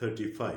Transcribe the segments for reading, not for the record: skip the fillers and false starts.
35।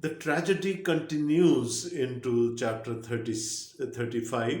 The tragedy continues into chapter 35.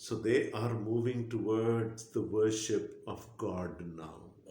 So they are moving towards the worship of God now.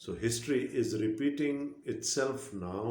So history is repeating itself now.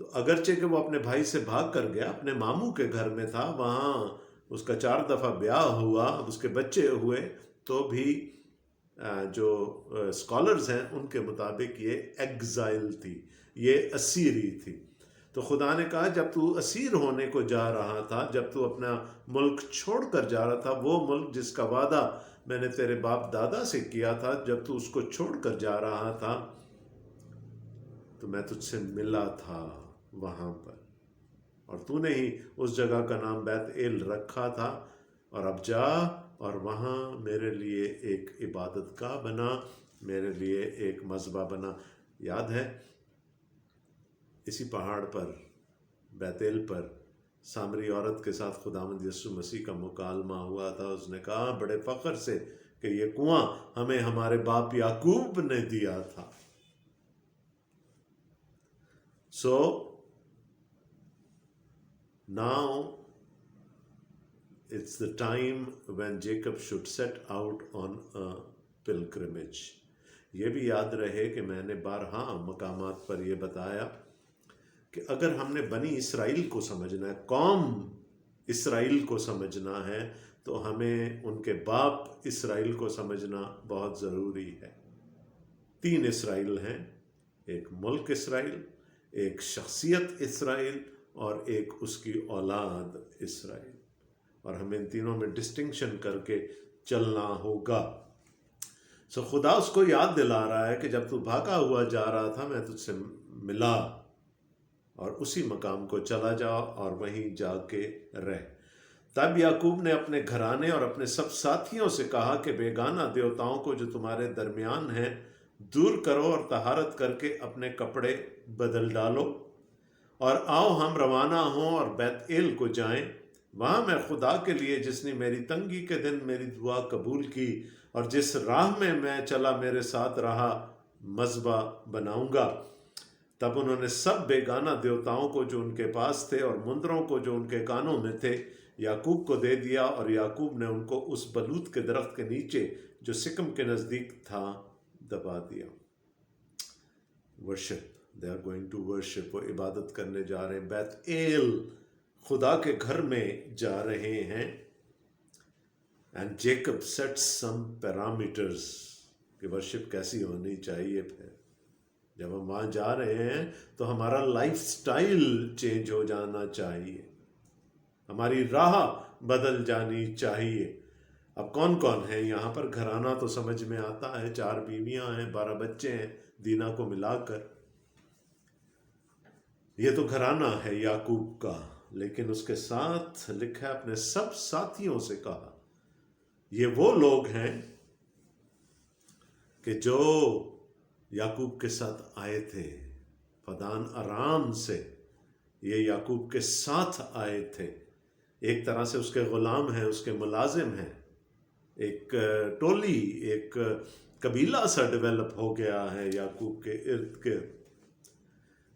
تو اگرچہ کہ وہ اپنے بھائی سے بھاگ کر گیا، اپنے ماموں کے گھر میں تھا، وہاں اس کا 4 دفعہ بیاہ ہوا، اس کے بچے ہوئے، تو بھی جو اسکالرز ہیں ان کے مطابق یہ ایگزائل تھی، یہ اسیری تھی۔ تو خدا نے کہا جب تو اسیر ہونے کو جا رہا تھا، جب تو اپنا ملک چھوڑ کر جا رہا تھا، وہ ملک جس کا وعدہ میں نے تیرے باپ دادا سے کیا تھا، جب تو اس کو چھوڑ کر جا رہا تھا تو میں تجھ سے ملا تھا وہاں پر، اور تو نے ہی اس جگہ کا نام بیت ایل رکھا تھا، اور اب جا اور وہاں میرے لیے ایک عبادت گاہ بنا، میرے لیے ایک مذبح بنا۔ یاد ہے اسی پہاڑ پر، بیت ایل پر، سامری عورت کے ساتھ خداوند یسوع مسیح کا مکالمہ ہوا تھا۔ اس نے کہا بڑے فخر سے کہ یہ کنواں ہمیں ہمارے باپ یعقوب نے دیا تھا۔ So now it's the time when Jacob should set out on a pilgrimage. یہ بھی یاد رہے کہ میں نے بارہا مقامات پر یہ بتایا کہ اگر ہم نے بنی اسرائیل کو سمجھنا ہے، قوم اسرائیل کو سمجھنا ہے، تو ہمیں ان کے باپ اسرائیل کو سمجھنا بہت ضروری ہے۔ 3 اسرائیل ہیں، ایک ملک اسرائیل، ایک شخصیت اسرائیل، اور ایک اس کی اولاد اسرائیل، اور ہمیں ان تینوں میں ڈسٹنکشن کر کے چلنا ہوگا۔ سو خدا اس کو یاد دلا رہا ہے کہ جب تو بھاگا ہوا جا رہا تھا میں تجھ سے ملا، اور اسی مقام کو چلا جا اور وہیں جا کے رہ۔ تب یعقوب نے اپنے گھرانے اور اپنے سب ساتھیوں سے کہا کہ بیگانہ دیوتاؤں کو جو تمہارے درمیان ہیں دور کرو، اور طہارت کر کے اپنے کپڑے بدل ڈالو، اور آؤ ہم روانہ ہوں اور بیت ایل کو جائیں۔ وہاں میں خدا کے لیے جس نے میری تنگی کے دن میری دعا قبول کی اور جس راہ میں میں چلا میرے ساتھ رہا، مذبح بناؤں گا۔ تب انہوں نے سب بیگانہ دیوتاؤں کو جو ان کے پاس تھے اور مندروں کو جو ان کے کانوں میں تھے یعقوب کو دے دیا، اور یعقوب نے ان کو اس بلوت کے درخت کے نیچے جو سکم کے نزدیک تھا دبا دیا۔ Worship, they are going to worship، وہ عبادت کرنے جا رہے ہیں، بیت ایل خدا کے گھر میں جا رہے ہیں۔ and Jacob sets some parameters کہ ورشپ کیسی ہونی چاہیے۔ پھر جب ہم وہاں جا رہے ہیں تو ہمارا لائف سٹائل چینج ہو جانا چاہیے، ہماری راہ بدل جانی چاہیے۔ اب کون کون ہیں یہاں پر؟ گھرانہ تو سمجھ میں آتا ہے، 4 بیویاں ہیں، 12 بچے ہیں دینا کو ملا کر، یہ تو گھرانہ ہے یعقوب کا۔ لیکن اس کے ساتھ لکھا ہے اپنے سب ساتھیوں سے کہا۔ یہ وہ لوگ ہیں کہ جو یعقوب کے ساتھ آئے تھے پدان ارام سے، یہ یعقوب کے ساتھ آئے تھے، ایک طرح سے اس کے غلام ہیں، اس کے ملازم ہیں، ایک ٹولی، ایک قبیلہ سا ڈیولپ ہو گیا ہے یعقوب کے ارد گرد،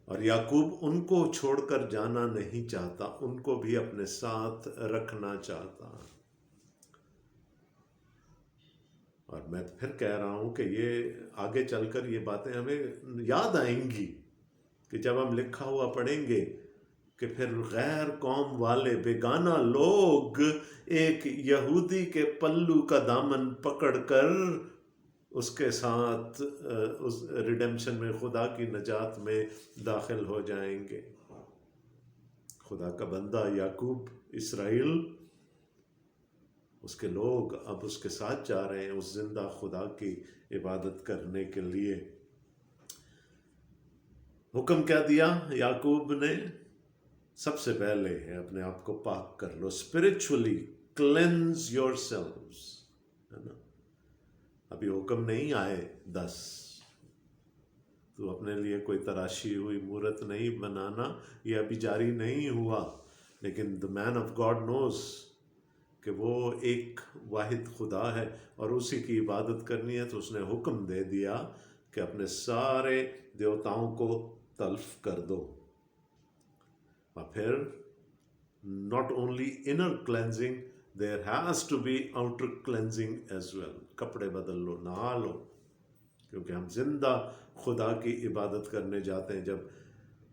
اور یعقوب ان کو چھوڑ کر جانا نہیں چاہتا، ان کو بھی اپنے ساتھ رکھنا چاہتا۔ اور میں پھر کہہ رہا ہوں کہ یہ آگے چل کر یہ باتیں ہمیں یاد آئیں گی کہ جب ہم لکھا ہوا پڑھیں گے کہ پھر غیر قوم والے بیگانہ لوگ ایک یہودی کے پلو کا دامن پکڑ کر اس کے ساتھ اس ریڈیمشن میں، خدا کی نجات میں داخل ہو جائیں گے۔ خدا کا بندہ یعقوب، اسرائیل، اس کے لوگ اب اس کے ساتھ جا رہے ہیں اس زندہ خدا کی عبادت کرنے کے لیے۔ حکم کیا دیا یعقوب نے؟ سب سے پہلے اپنے آپ کو پاک کر لو، spiritually cleanse yourselves، ہے نا؟ ابھی حکم نہیں آئے 10، تو اپنے لیے کوئی تراشی ہوئی مورت نہیں بنانا، یہ ابھی جاری نہیں ہوا، لیکن the man of God knows کہ وہ ایک واحد خدا ہے اور اسی کی عبادت کرنی ہے، تو اس نے حکم دے دیا کہ اپنے سارے دیوتاؤں کو تلف کر دو۔ اور پھر not only inner cleansing, there has to be outer cleansing as well۔ کپڑے بدل لو، نہا لو، کیونکہ ہم زندہ خدا کی عبادت کرنے جاتے ہیں۔ جب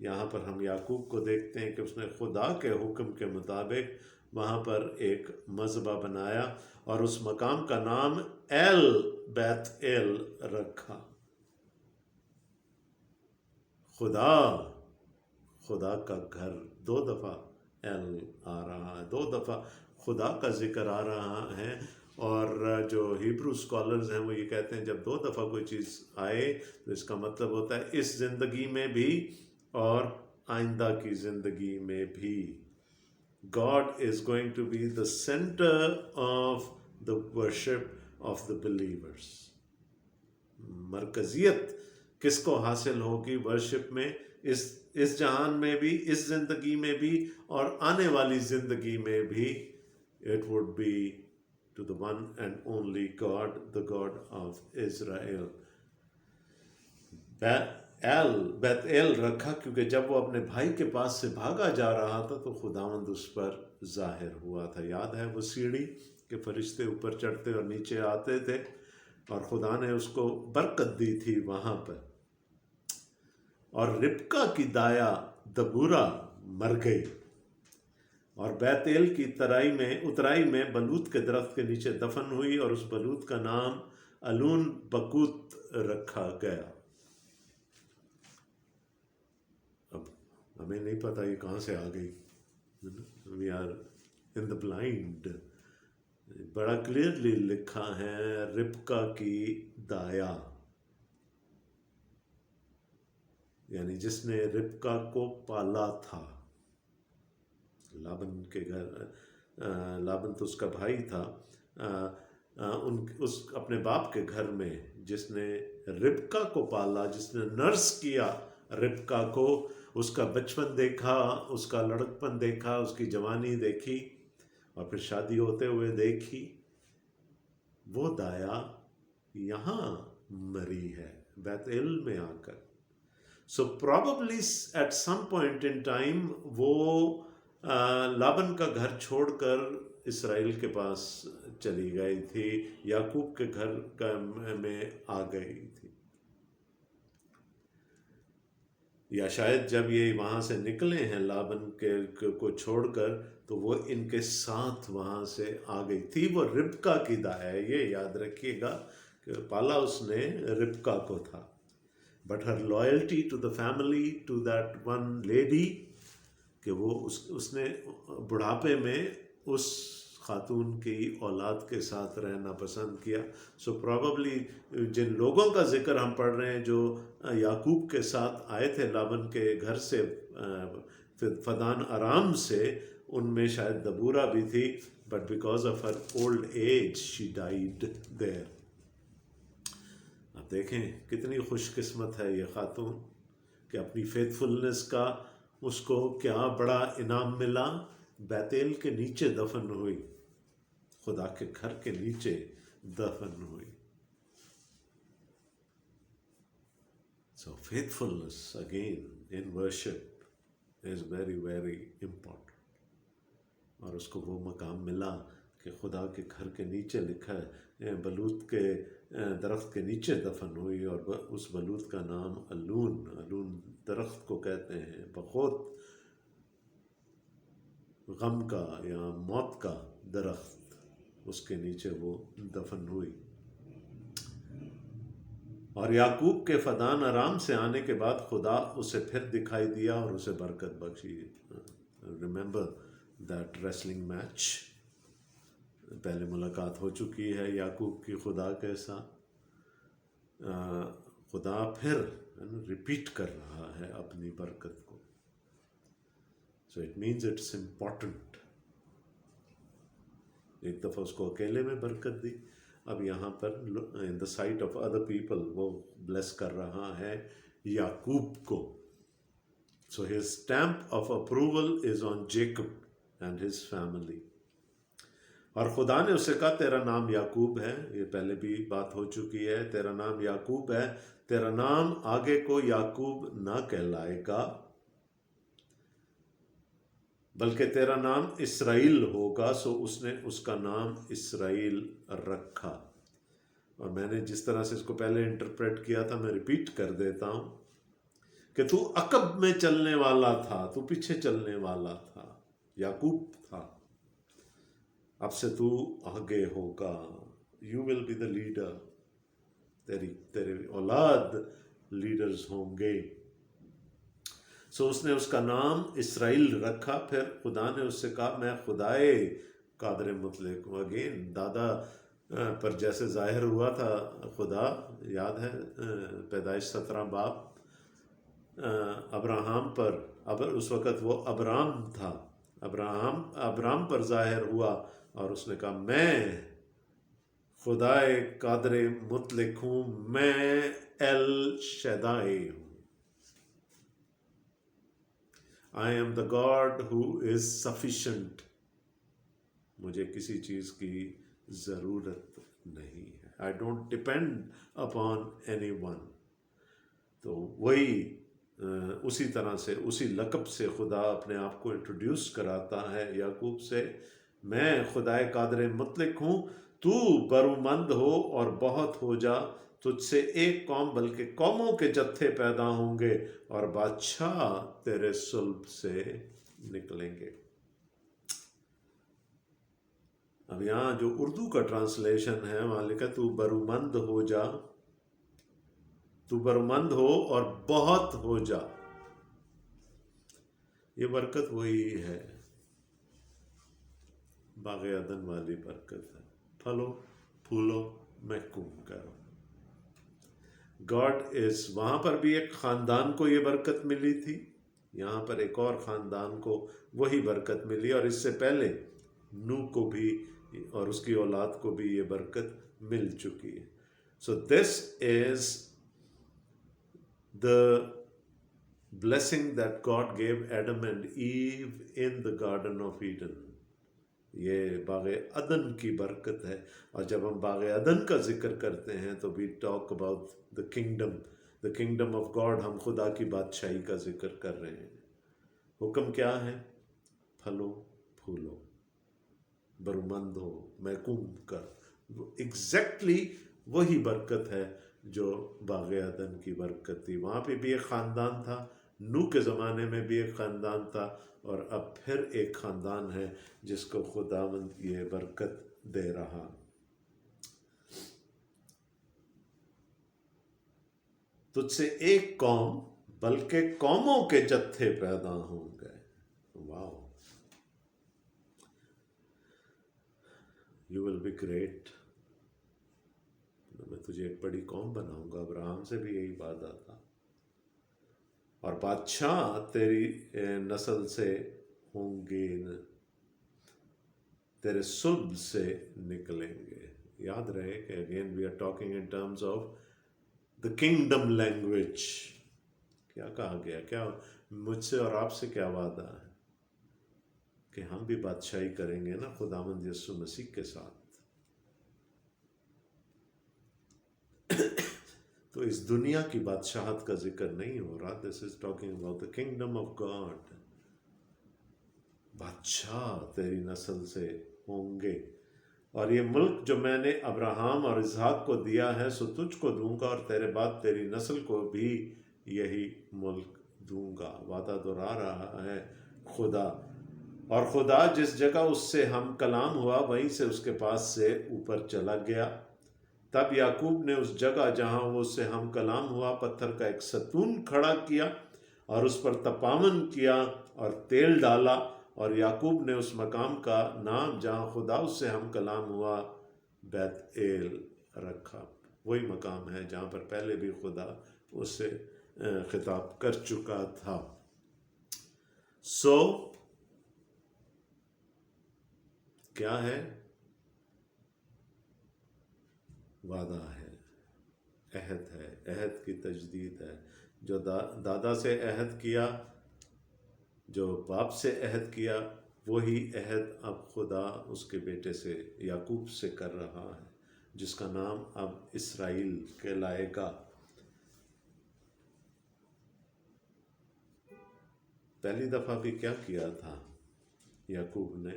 یہاں پر ہم یعقوب کو دیکھتے ہیں کہ اس نے خدا کے حکم کے مطابق وہاں پر ایک مذبح بنایا اور اس مقام کا نام ایل بیت ایل رکھا. خدا کا گھر، 2 دفعہ ایل آ رہا ہے، 2 دفعہ خدا کا ذکر آ رہا ہے. اور جو ہیبرو اسکالرز ہیں وہ یہ کہتے ہیں جب 2 دفعہ کوئی چیز آئے تو اس کا مطلب ہوتا ہے اس زندگی میں بھی اور آئندہ کی زندگی میں بھی. God is going to be the center of the worship of the believers. مرکزیت کس کو حاصل ہوگی ورشپ میں؟ اس جہان میں بھی، اس زندگی میں بھی اور آنے والی زندگی میں بھی. It would be to the one and only God, the God of Israel. بیت ایل رکھا کیونکہ جب وہ اپنے بھائی کے پاس سے بھاگا جا رہا تھا تو خداوند اس پر ظاہر ہوا تھا. یاد ہے وہ سیڑھی کہ فرشتے اوپر چڑھتے اور نیچے آتے تھے، اور خدا نے اس کو برکت دی تھی وہاں پر. اور ربکا کی دایا دبورا مر گئی اور بیت ایل کی اترائی میں بلوت کے درخت کے نیچے دفن ہوئی، اور اس بلوت کا نام الون بکوت رکھا گیا. اب ہمیں نہیں پتہ یہ کہاں سے آ گئی. We are in the blind. بڑا کلیئرلی لکھا ہے ربکا کی دایا، یعنی جس نے ربکا کو پالا تھا. لابن کے گھر، لابن تو اس کا بھائی تھا، اس اپنے باپ کے گھر میں جس نے ربکا کو پالا، جس نے نرس کیا ربکا کو، اس کا بچپن دیکھا، اس کا لڑکپن دیکھا، اس کی جوانی دیکھی اور پھر شادی ہوتے ہوئے دیکھی، وہ دایا یہاں مری ہے بیت ایل میں آ کر. So probably at some point in time وہ لابن کا گھر چھوڑ کر اسرائیل کے پاس چلی گئی تھی، یعقوب کے گھر میں آ گئی تھی. یا شاید جب یہ وہاں سے نکلے ہیں لابن کو چھوڑ کر تو وہ ان کے ساتھ وہاں سے آ گئی تھی. وہ ربکا کی دایا ہے، یہ یاد رکھیے گا کہ پالا اس نے ربکا کو تھا. But her loyalty to the family, to that one lady, کہ وہ اس نے بڑھاپے میں اس خاتون کی اولاد کے ساتھ رہنا پسند کیا. سو پرابیبلی جن لوگوں کا ذکر ہم پڑھ رہے ہیں جو یعقوب کے ساتھ آئے تھے لابن کے گھر سے فدان ارام سے، ان میں شاید دبورا بھی تھی. But because of her old age she died there. اب دیکھیں کتنی خوش قسمت ہے یہ خاتون کہ اپنی فیتھفلنس کا اس کو کیا بڑا انعام ملا. بیت ایل کے نیچے دفن ہوئی، خدا کے گھر کے نیچے دفن ہوئی. So faithfulness again in worship is very very important. اور اس کو وہ مقام ملا کہ خدا کے گھر کے نیچے لکھا ہے بلوت کے درخت کے نیچے دفن ہوئی، اور اس بلوت کا نام الون درخت کو کہتے ہیں، بہت غم کا یا موت کا درخت، اس کے نیچے وہ دفن ہوئی. اور یعقوب کے فدان ارام سے آنے کے بعد خدا اسے پھر دکھائی دیا اور اسے برکت بخشی. ریممبر دیٹ ریسلنگ میچ، پہلے ملاقات ہو چکی ہے یعقوب کی خدا کے ساتھ. خدا پھر ریپیٹ کر رہا ہے اپنی برکت کو. So it means it's important. ایک دفعہ اس کو اکیلے میں برکت دی، اب یہاں پر ان دا سائٹ آف ادر پیپل وہ بلیس کر رہا ہے یعقوب کو. So his stamp of approval is on Jacob and his family. اور خدا نے اسے کہا تیرا نام یعقوب ہے، یہ پہلے بھی بات ہو چکی ہے، تیرا نام یعقوب ہے، تیرا نام آگے کو یعقوب نہ کہلائے گا بلکہ تیرا نام اسرائیل ہوگا. سو اس نے اس کا نام اسرائیل رکھا. اور میں نے جس طرح سے اس کو پہلے انٹرپریٹ کیا تھا میں ریپیٹ کر دیتا ہوں کہ تو عقب میں چلنے والا تھا، تو پیچھے چلنے والا تھا، یعقوب تھا، اب سے تو آگے ہوگا، you will be the leader, تیرے اولاد لیڈرز ہوں گے. سو اس نے اس کا نام اسرائیل رکھا. پھر خدا نے اس سے کہا میں خدائے قادر مطلق ہوں. اگین دادا پر جیسے ظاہر ہوا تھا خدا، یاد ہے پیدائش 17 باب، ابراہم پر، اس وقت وہ ابرام تھا، ابرام پر ظاہر ہوا اور اس نے کہا میں خدائے قادر مطلق ہوں، میں ایل شدائی ہوں. I am the God who is sufficient. مجھے کسی چیز کی ضرورت نہیں ہے. I don't depend upon anyone. تو وہی اسی طرح سے، اسی لقب سے خدا اپنے آپ کو انٹروڈیوس کراتا ہے یعقوب سے، میں خدائے قادر مطلق ہوں، تو برومند ہو اور بہت ہو جا، تجھ سے ایک قوم بلکہ قوموں کے جتھے پیدا ہوں گے اور بادشاہ تیرے صلب سے نکلیں گے. اب یہاں جو اردو کا ٹرانسلیشن ہے وہاں لکھا تو برومند ہو جا، تو برومند ہو اور بہت ہو جا. یہ برکت وہی ہے، باغ عدن والی برکت ہے، پھلو پھولو محکوم کرو. گاڈ از، وہاں پر بھی ایک خاندان کو یہ برکت ملی تھی، یہاں پر ایک اور خاندان کو وہی برکت ملی، اور اس سے پہلے نوح کو بھی اور اس کی اولاد کو بھی یہ برکت مل چکی ہے. سو دس از the blessing that God gave Adam and Eve in the Garden of Eden. یہ باغ عدن کی برکت ہے. اور جب ہم باغ عدن کا ذکر کرتے ہیں تو we talk about the kingdom of God. ہم خدا کی بادشاہی کا ذکر کر رہے ہیں. حکم کیا ہے؟ پھلو پھولو، برومند ہو، محکوم کر. ایگزیکٹلی وہی برکت ہے جو باغ عدن کی برکت تھی. وہاں پہ بھی ایک خاندان تھا، نوح کے زمانے میں بھی ایک خاندان تھا، اور اب پھر ایک خاندان ہے جس کو خداوند یہ برکت دے رہا. تجھ سے ایک قوم بلکہ قوموں کے جتھے پیدا ہوں گے. واو، یو ول بی گریٹ. میں تجھے ایک بڑی قوم بناؤں گا. ابراہم سے بھی یہی وعدہ تھا. اور بادشاہ تیری نسل سے ہوں گے، تیرے صلب سے نکلیں گے. یاد رہے کہ again we are talking in terms of the kingdom language. کیا کہا گیا؟ کیا مجھ سے اور آپ سے کیا وعدہ ہے؟ کہ ہم بھی بادشاہی کریں گے نا خداوند یسوع مسیح کے ساتھ. تو اس دنیا کی بادشاہت کا ذکر نہیں ہو رہا. This is talking about the kingdom of God. بادشاہ تیری نسل سے ہوں گے، اور یہ ملک جو میں نے ابراہم اور اسحاق کو دیا ہے سو تجھ کو دوں گا، اور تیرے بعد تیری نسل کو بھی یہی ملک دوں گا. وعدہ دہرا رہا ہے خدا. اور خدا جس جگہ اس سے ہم کلام ہوا وہیں سے اس کے پاس سے اوپر چلا گیا. تب یعقوب نے اس جگہ جہاں وہ اس سے ہم کلام ہوا پتھر کا ایک ستون کھڑا کیا اور اس پر تپاون کیا اور تیل ڈالا، اور یعقوب نے اس مقام کا نام جہاں خدا اس سے ہم کلام ہوا بیت ایل رکھا. وہی مقام ہے جہاں پر پہلے بھی خدا اس سے خطاب کر چکا تھا. سو کیا ہے؟ وعدہ ہے، عہد ہے، عہد کی تجدید ہے. جو دادا سے عہد کیا، جو باپ سے عہد کیا، وہی عہد اب خدا اس کے بیٹے سے یعقوب سے کر رہا ہے، جس کا نام اب اسرائیل کہلائے گا. پہلی دفعہ بھی کیا کیا تھا یعقوب نے؟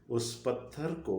اس پتھر کو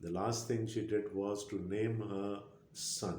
The last thing she did was to name her son.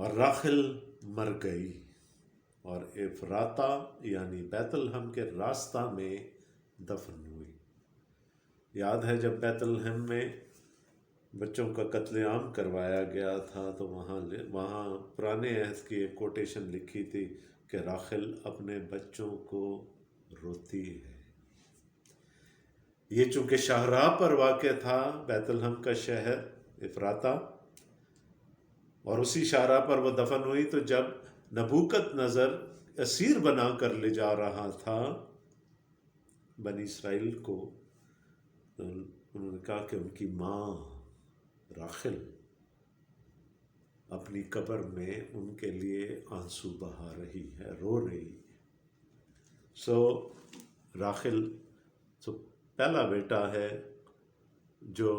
اور راخل مر گئی اور افراتا یعنی بیت الحم کے راستہ میں دفن ہوئی۔ یاد ہے جب بیت الحم میں بچوں کا قتل عام کروایا گیا تھا تو وہاں پرانے عہد کی ایک کوٹیشن لکھی تھی کہ راخل اپنے بچوں کو روتی ہے۔ یہ چونکہ شاہراہ پر واقع تھا بیت الحم کا شہر افراتا، اور اسی شاہراہ پر وہ دفن ہوئی، تو جب نبوکت نظر اسیر بنا کر لے جا رہا تھا بنی اسرائیل کو، تو انہوں نے کہا کہ ان کی ماں راخل اپنی قبر میں ان کے لیے آنسو بہا رہی ہے، رو رہی ہے۔ راخل پہلا بیٹا ہے جو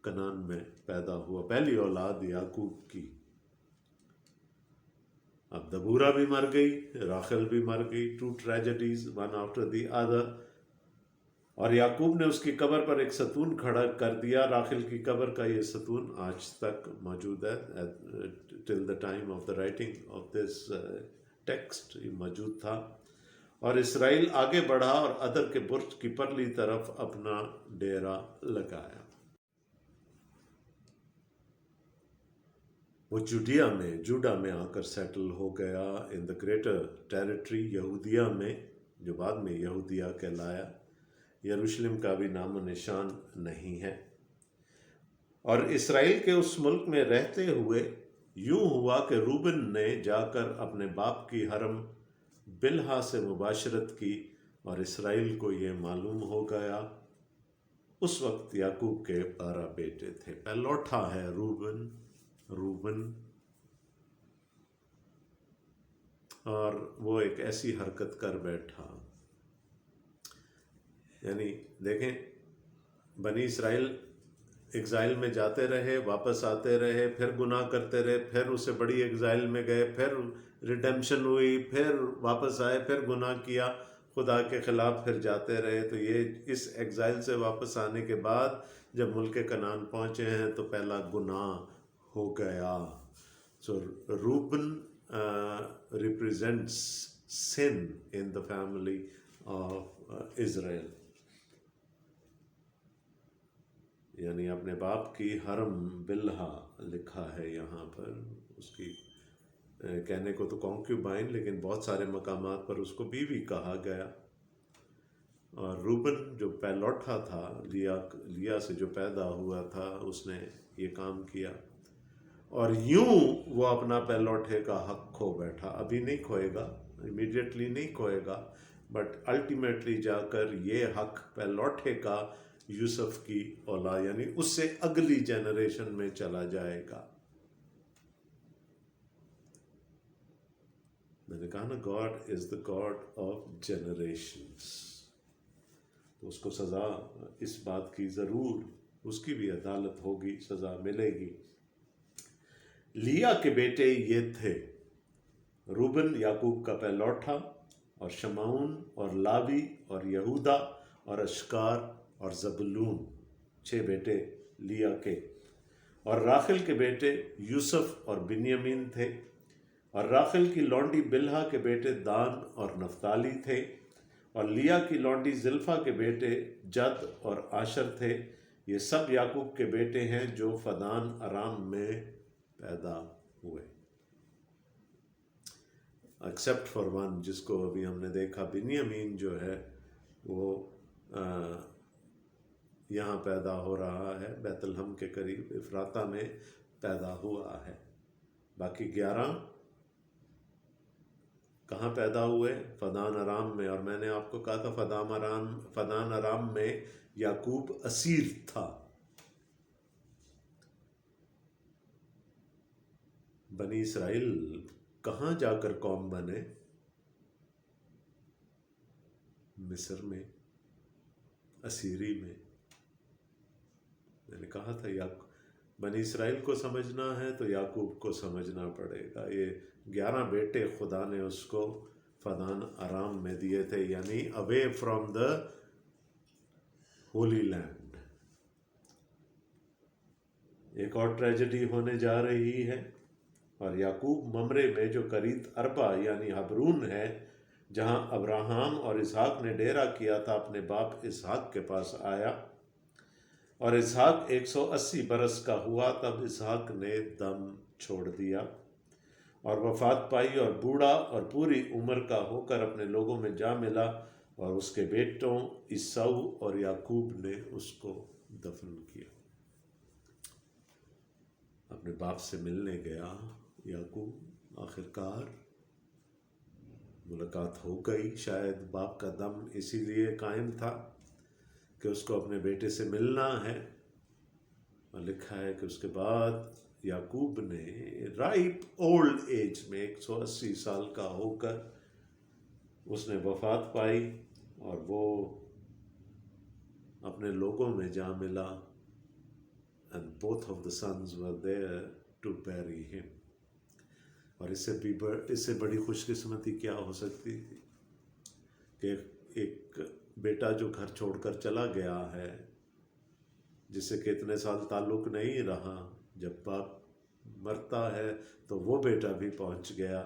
کنعان میں پیدا ہوا، پہلی اولاد یعقوب کی۔ اب دبورہ بھی مر گئی، راخل بھی مر گئی، 2 tragedies one after the other۔ اور یعقوب نے اس کی قبر پر ایک ستون کھڑا کر دیا۔ راخل کی قبر کا یہ ستون آج تک موجود ہے، till the time of the writing of this text یہ موجود تھا۔ اور اسرائیل آگے بڑھا اور ادر کے برج کی پرلی طرف اپنا ڈیرا لگایا۔ وہ جوڈا میں آ کر سیٹل ہو گیا، ان دا گریٹر ٹیریٹری، یہودیہ میں، جو بعد میں یہودیہ کہلایا۔ یروشلم کا بھی نام و نشان نہیں ہے۔ اور اسرائیل کے اس ملک میں رہتے ہوئے یوں ہوا کہ روبن نے جا کر اپنے باپ کی حرم بلہا سے مباشرت کی، اور اسرائیل کو یہ معلوم ہو گیا۔ اس وقت یعقوب کے 12 بیٹے تھے، پہلوٹا ہے روبن، اور وہ ایک ایسی حرکت کر بیٹھا، یعنی دیکھیں بنی اسرائیل ایگزائل میں جاتے رہے، واپس آتے رہے، پھر گناہ کرتے رہے، پھر اسے بڑی ایگزائل میں گئے، پھر ریڈیمشن ہوئی، پھر واپس آئے، پھر گناہ کیا خدا کے خلاف، پھر جاتے رہے۔ تو یہ اس ایگزائل سے واپس آنے کے بعد جب ملک کنعان پہنچے ہیں تو پہلا گناہ ہو گیا۔ Reuben represents sin in the family of Israel، یعنی اپنے باپ کی حرم بلہا لکھا ہے یہاں پر، اس کی کہنے کو تو کانکیوبائن، لیکن بہت سارے مقامات پر اس کو بیوی کہا گیا۔ اور روبن جو پہلوٹا تھا، لیا سے جو پیدا ہوا تھا، اس نے یہ کام کیا، اور یوں وہ اپنا پہلوٹے کا حق کھو بیٹھا۔ ابھی نہیں کھوئے گا، امیڈیٹلی نہیں کھوئے گا، بٹ الٹیمیٹلی جا کر یہ حق پہلوٹے کا یوسف کی اولاد یعنی اس سے اگلی جنریشن میں چلا جائے گا۔ میں نے کہا نا، God is the God of generations, تو اس کو سزا اس بات کی ضرور، اس کی بھی عدالت ہوگی، سزا ملے گی۔ لیا کے بیٹے یہ تھے، روبن یعقوب کا پہلوٹا، اور شمعون اور لاوی اور یہودا اور اشکار اور زبلون، 6 بیٹے لیا کے۔ اور راخل کے بیٹے یوسف اور بنیامین تھے، اور راخل کی لونڈی بلہا کے بیٹے دان اور نفتالی تھے، اور لیا کی لونڈی زلفا کے بیٹے جد اور آشر تھے۔ یہ سب یعقوب کے بیٹے ہیں جو فدان ارام میں پیدا ہوئے، ایکسیپٹ فار ون، جس کو ابھی ہم نے دیکھا، بنیامین جو ہے وہ یہاں پیدا ہو رہا ہے، بیت الحم کے قریب افراتا میں پیدا ہوا ہے۔ باقی 11 کہاں پیدا ہوئے؟ فدان ارام میں، اور میں نے آپ کو کہا تھا فدان ارام میں یعقوب اسیر تھا۔ بنی اسرائیل کہاں جا کر قوم بنے؟ مصر میں، اسیری میں۔ میں نے کہا تھا بنی اسرائیل کو سمجھنا ہے تو یعقوب کو سمجھنا پڑے گا۔ یہ 11 بیٹے خدا نے اس کو فدان ارام میں دیے تھے، یعنی away from the holy land. ایک اور ٹریجڈی ہونے جا رہی ہے، اور یعقوب ممرے میں جو قریب اربا یعنی حبرون ہے جہاں ابراہم اور اسحاق نے ڈیرا کیا تھا اپنے باپ اسحاق کے پاس آیا، اور اسحاق 180 برس کا ہوا تب اسحاق نے دم چھوڑ دیا اور وفات پائی، اور بوڑھا اور پوری عمر کا ہو کر اپنے لوگوں میں جا ملا، اور اس کے بیٹوں عیسو اور یعقوب نے اس کو دفن کیا۔ اپنے باپ سے ملنے گیا یعقوب، آخرکار ملاقات ہو گئی۔ شاید باپ کا دم اسی لیے قائم تھا کہ اس کو اپنے بیٹے سے ملنا ہے، اور لکھا ہے کہ اس کے بعد یعقوب نے رائپ اولڈ ایج میں 180 سال کا ہو کر اس نے وفات پائی، اور وہ اپنے لوگوں میں جا ملا، and both of the sons were there to bury him۔ اور اس سے بڑی خوش قسمتی کیا ہو سکتی تھی کہ ایک بیٹا جو گھر چھوڑ کر چلا گیا ہے، جس سے کہ اتنے سال تعلق نہیں رہا، جب باپ مرتا ہے تو وہ بیٹا بھی پہنچ گیا،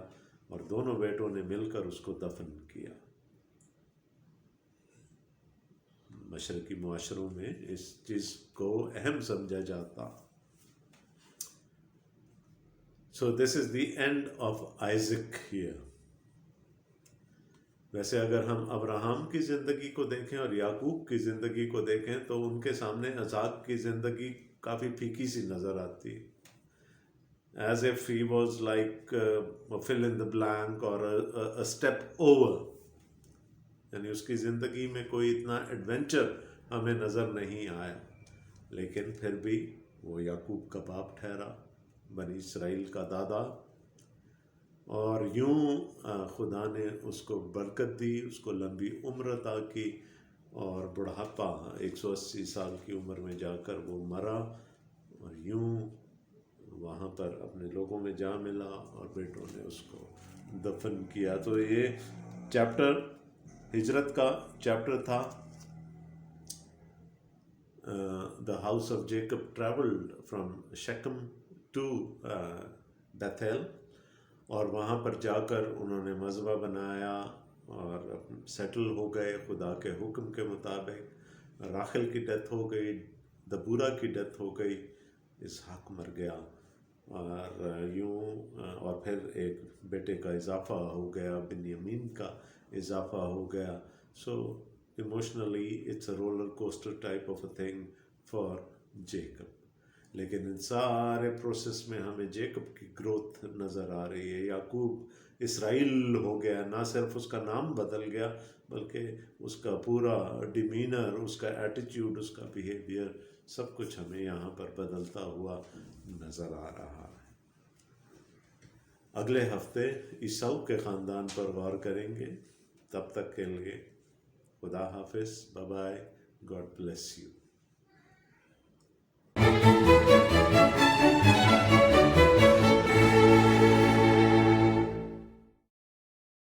اور دونوں بیٹوں نے مل کر اس کو دفن کیا۔ مشرقی معاشروں میں اس چیز کو اہم سمجھا جاتا۔ So this is the end of Isaac here۔ ویسے اگر ہم ابراہم کی زندگی کو دیکھیں اور یعقوب کی زندگی کو دیکھیں تو ان کے سامنے اسحاق کی زندگی کافی پھیکی سی نظر آتی، as if he was like a fill in the blank or a step over، یعنی اس کی زندگی میں کوئی اتنا ایڈونچر ہمیں نظر نہیں آیا، لیکن پھر بھی وہ یعقوب کا باپ ٹھہرا، بنی اسرائیل کا دادا، اور یوں خدا نے اس کو برکت دی، اس کو لمبی عمر عطا کی، اور بڑھاپا 180 سال کی عمر میں جا کر وہ مرا، اور یوں وہاں پر اپنے لوگوں میں جا ملا، اور بیٹوں نے اس کو دفن کیا۔ تو یہ چیپٹر ہجرت کا چیپٹر تھا۔ The house of Jacob traveled from Shechem to Bethel، اور وہاں پر جا کر انہوں نے مذبح بنایا اور سیٹل ہو گئے خدا کے حکم کے مطابق۔ راخل کی ڈیتھ ہو گئی، دبورا کی ڈیتھ ہو گئی، اسحاق مر گیا، اور یوں اور پھر ایک بیٹے کا اضافہ ہو گیا، بنیامین کا اضافہ ہو گیا۔ So emotionally it's a roller coaster type of a thing for Jacob, لیکن ان سارے پروسیس میں ہمیں جیکب کی گروتھ نظر آ رہی ہے۔ یعقوب اسرائیل ہو گیا، نہ صرف اس کا نام بدل گیا بلکہ اس کا پورا ڈیمینر، اس کا ایٹیٹیوڈ، اس کا بیہیویئر، سب کچھ ہمیں یہاں پر بدلتا ہوا نظر آ رہا ہے۔ اگلے ہفتے عیسو کے خاندان پر غور کریں گے۔ تب تک کے لیے خدا حافظ، bye bye, God bless you.